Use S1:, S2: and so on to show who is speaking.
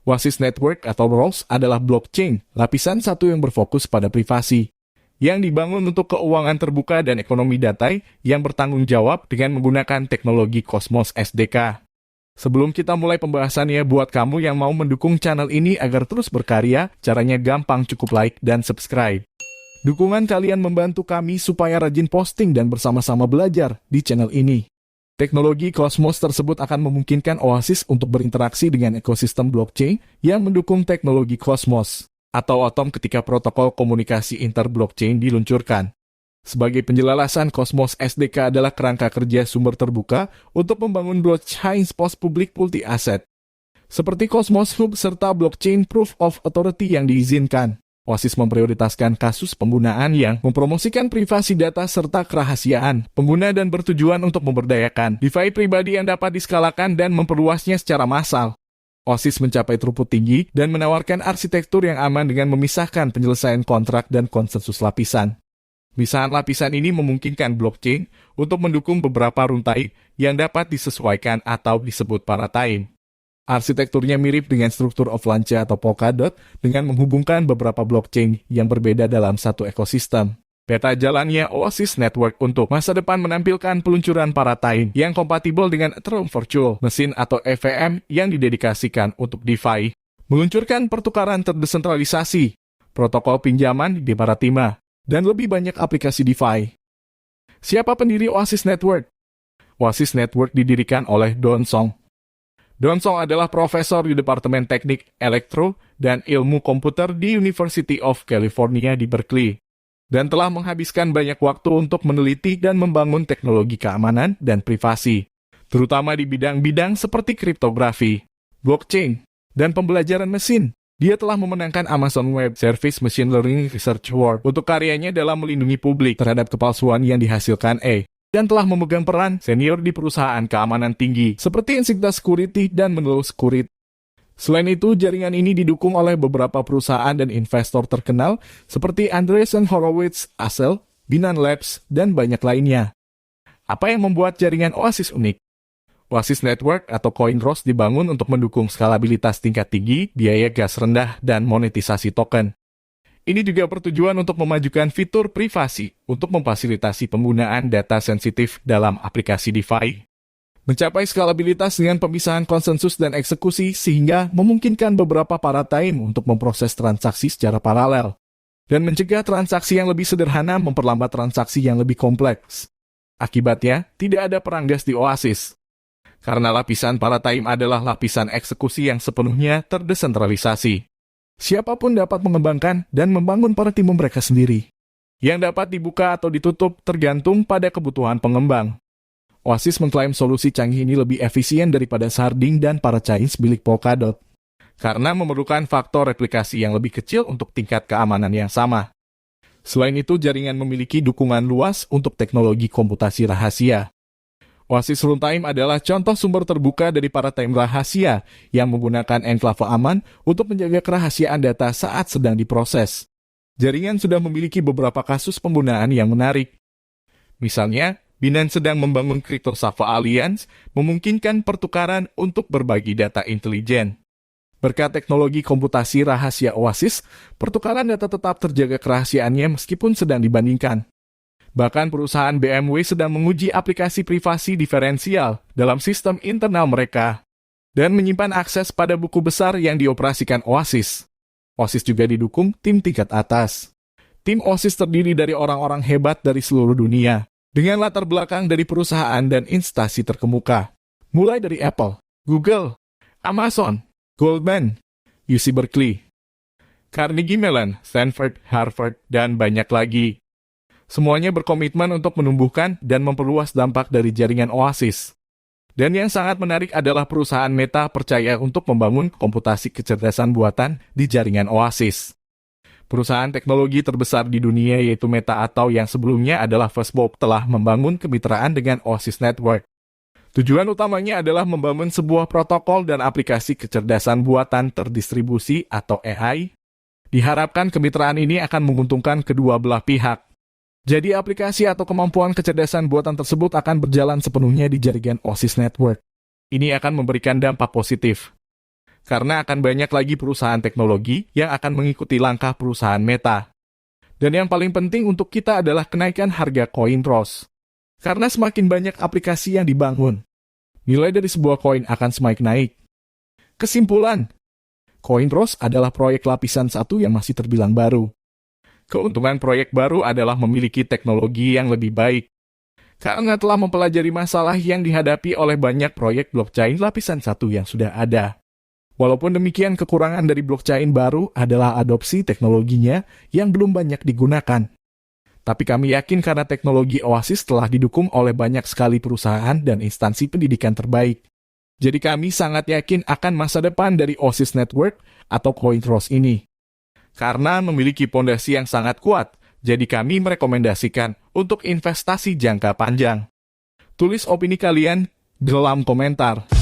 S1: Oasis Network atau ROS adalah blockchain, lapisan satu yang berfokus pada privasi, yang dibangun untuk keuangan terbuka dan ekonomi data yang bertanggung jawab dengan menggunakan teknologi Cosmos SDK. Sebelum kita mulai pembahasannya, buat kamu yang mau mendukung channel ini agar terus berkarya, caranya gampang, cukup like dan subscribe. Dukungan kalian membantu kami supaya rajin posting dan bersama-sama belajar di channel ini. Teknologi Cosmos tersebut akan memungkinkan Oasis untuk berinteraksi dengan ekosistem blockchain yang mendukung teknologi Cosmos atau Atom ketika protokol komunikasi inter-blockchain diluncurkan. Sebagai penjelasan, Cosmos SDK adalah kerangka kerja sumber terbuka untuk membangun blockchain post-public multi-aset, seperti Cosmos Hub serta blockchain proof of authority yang diizinkan. Oasis memprioritaskan kasus penggunaan yang mempromosikan privasi data serta kerahasiaan pengguna dan bertujuan untuk memberdayakan DeFi pribadi yang dapat diskalakan dan memperluasnya secara massal. Oasis mencapai throughput tinggi dan menawarkan arsitektur yang aman dengan memisahkan penyelesaian kontrak dan konsensus lapisan. Pemisahan lapisan ini memungkinkan blockchain untuk mendukung beberapa runtime yang dapat disesuaikan atau disebut paradigm. Arsitekturnya mirip dengan struktur Avalanche atau Polkadot dengan menghubungkan beberapa blockchain yang berbeda dalam satu ekosistem. Peta jalannya Oasis Network untuk masa depan menampilkan peluncuran paradigm yang kompatibel dengan Ethereum Virtual Machine atau EVM yang didedikasikan untuk DeFi, meluncurkan pertukaran terdesentralisasi, protokol pinjaman di Paratima, dan lebih banyak aplikasi DeFi. Siapa pendiri Oasis Network? Oasis Network didirikan oleh Don Song. Don Song adalah profesor di Departemen Teknik Elektro dan Ilmu Komputer di University of California di Berkeley, dan telah menghabiskan banyak waktu untuk meneliti dan membangun teknologi keamanan dan privasi, terutama di bidang-bidang seperti kriptografi, blockchain, dan pembelajaran mesin. Dia telah memenangkan Amazon Web Services Machine Learning Research Award untuk karyanya dalam melindungi publik terhadap kepalsuan yang dihasilkan dan telah memegang peran senior di perusahaan keamanan tinggi seperti Insignia Security dan Menlo Security. Selain itu, jaringan ini didukung oleh beberapa perusahaan dan investor terkenal seperti Andreessen Horowitz, Accel, Binance Labs, dan banyak lainnya. Apa yang membuat jaringan Oasis unik? Oasis Network atau CoinROS dibangun untuk mendukung skalabilitas tingkat tinggi, biaya gas rendah, dan monetisasi token. Ini juga bertujuan untuk memajukan fitur privasi untuk memfasilitasi penggunaan data sensitif dalam aplikasi DeFi. Mencapai skalabilitas dengan pemisahan konsensus dan eksekusi sehingga memungkinkan beberapa paradigm untuk memproses transaksi secara paralel dan mencegah transaksi yang lebih sederhana memperlambat transaksi yang lebih kompleks. Akibatnya, tidak ada peranggas di Oasis. Karena lapisan paradigm adalah lapisan eksekusi yang sepenuhnya terdesentralisasi. Siapapun dapat mengembangkan dan membangun paradigma mereka sendiri, yang dapat dibuka atau ditutup tergantung pada kebutuhan pengembang. Oasis mengklaim solusi canggih ini lebih efisien daripada sharding dan parachains milik Polkadot, karena memerlukan faktor replikasi yang lebih kecil untuk tingkat keamanan yang sama. Selain itu, jaringan memiliki dukungan luas untuk teknologi komputasi rahasia. Oasis Runtime adalah contoh sumber terbuka dari paradigm rahasia yang menggunakan enklave aman untuk menjaga kerahasiaan data saat sedang diproses. Jaringan sudah memiliki beberapa kasus penggunaan yang menarik. Misalnya, Binance sedang membangun CryptoSafa Alliance, memungkinkan pertukaran untuk berbagi data intelijen. Berkat teknologi komputasi rahasia Oasis, pertukaran data tetap terjaga kerahasiaannya meskipun sedang dibandingkan. Bahkan perusahaan BMW sedang menguji aplikasi privasi diferensial dalam sistem internal mereka dan menyimpan akses pada buku besar yang dioperasikan Oasis. Oasis juga didukung tim tingkat atas. Tim Oasis terdiri dari orang-orang hebat dari seluruh dunia, dengan latar belakang dari perusahaan dan instansi terkemuka, mulai dari Apple, Google, Amazon, Goldman, UC Berkeley, Carnegie Mellon, Stanford, Harvard, dan banyak lagi. Semuanya berkomitmen untuk menumbuhkan dan memperluas dampak dari jaringan Oasis. Dan yang sangat menarik adalah perusahaan Meta percaya untuk membangun komputasi kecerdasan buatan di jaringan Oasis. Perusahaan teknologi terbesar di dunia yaitu Meta atau yang sebelumnya adalah Facebook telah membangun kemitraan dengan Oasis Network. Tujuan utamanya adalah membangun sebuah protokol dan aplikasi kecerdasan buatan terdistribusi atau AI. Diharapkan kemitraan ini akan menguntungkan kedua belah pihak. Jadi aplikasi atau kemampuan kecerdasan buatan tersebut akan berjalan sepenuhnya di jaringan Oasis Network. Ini akan memberikan dampak positif. karena akan banyak lagi perusahaan teknologi yang akan mengikuti langkah perusahaan Meta. Dan yang paling penting untuk kita adalah kenaikan harga koin ROS. Karena semakin banyak aplikasi yang dibangun, nilai dari sebuah koin akan semakin naik. Kesimpulan, koin ROS adalah proyek lapisan 1 yang masih terbilang baru. Keuntungan proyek baru adalah memiliki teknologi yang lebih baik, karena telah mempelajari masalah yang dihadapi oleh banyak proyek blockchain lapisan 1 yang sudah ada. Walaupun demikian, kekurangan dari blockchain baru adalah adopsi teknologinya yang belum banyak digunakan. Tapi kami yakin karena teknologi Oasis telah didukung oleh banyak sekali perusahaan dan instansi pendidikan terbaik. Jadi kami sangat yakin akan masa depan dari Oasis Network atau CoinROS ini. Karena memiliki pondasi yang sangat kuat, jadi kami merekomendasikan untuk investasi jangka panjang. Tulis opini kalian dalam komentar.